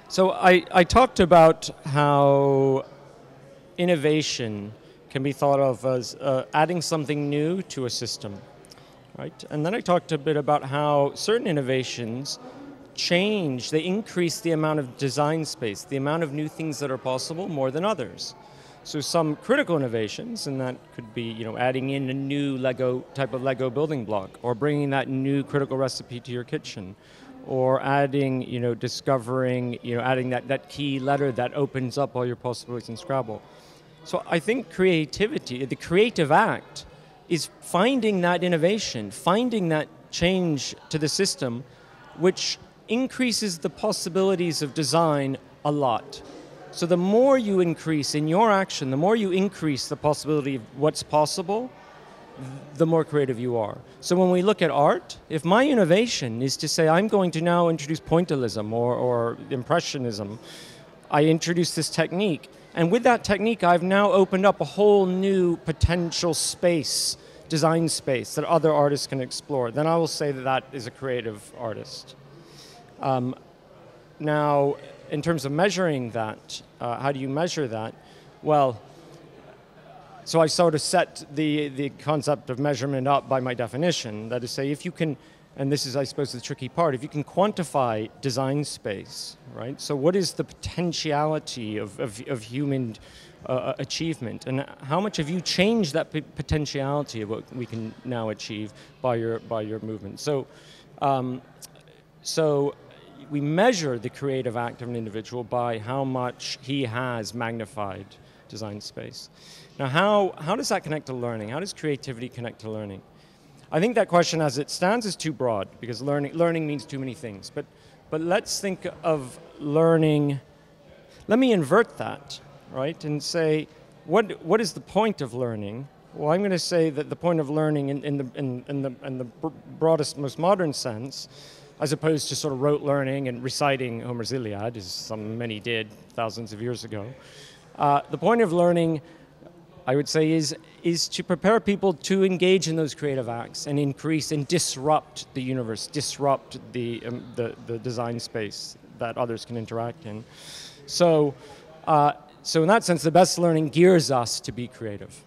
So I talked about how innovation can be thought of as adding something new to a system, right? And then I talked a bit about how certain innovations change, they increase the amount of design space, the amount of new things that are possible more than others. So some critical innovations, and that could be, adding in a new type of Lego building block, or bringing that new critical recipe to your kitchen, or adding, discovering, adding that key letter that opens up all your possibilities in Scrabble. So I think creativity, the creative act, is finding that innovation, finding that change to the system, which increases the possibilities of design a lot. So the more you increase in your action, the more you increase the possibility of what's possible, the more creative you are. So when we look at art, if my innovation is to say I'm going to now introduce pointillism or impressionism, I introduce this technique, and with that technique I've now opened up a whole new potential space, design space, that other artists can explore, then I will say that that is a creative artist. Now, in terms of measuring that, how do you measure that? Well, so I sort of set the concept of measurement up by my definition. That is, say, if you can, and this is, I suppose, the tricky part, if you can quantify design space, right? So what is the potentiality of human achievement, and how much have you changed that potentiality of what we can now achieve by your movement? So we measure the creative act of an individual by how much he has magnified design space. Now, how does that connect to learning? How does creativity connect to learning? I think that question as it stands is too broad, because learning means too many things. But let's think of learning. Let me invert that, right, and say, what is the point of learning? Well, I'm going to say that the point of learning in the broadest, most modern sense, as opposed to sort of rote learning and reciting Homer's Iliad, as many did thousands of years ago. The point of learning, I would say, is to prepare people to engage in those creative acts and increase and disrupt the universe, disrupt the design space that others can interact in. So in that sense, the best learning gears us to be creative.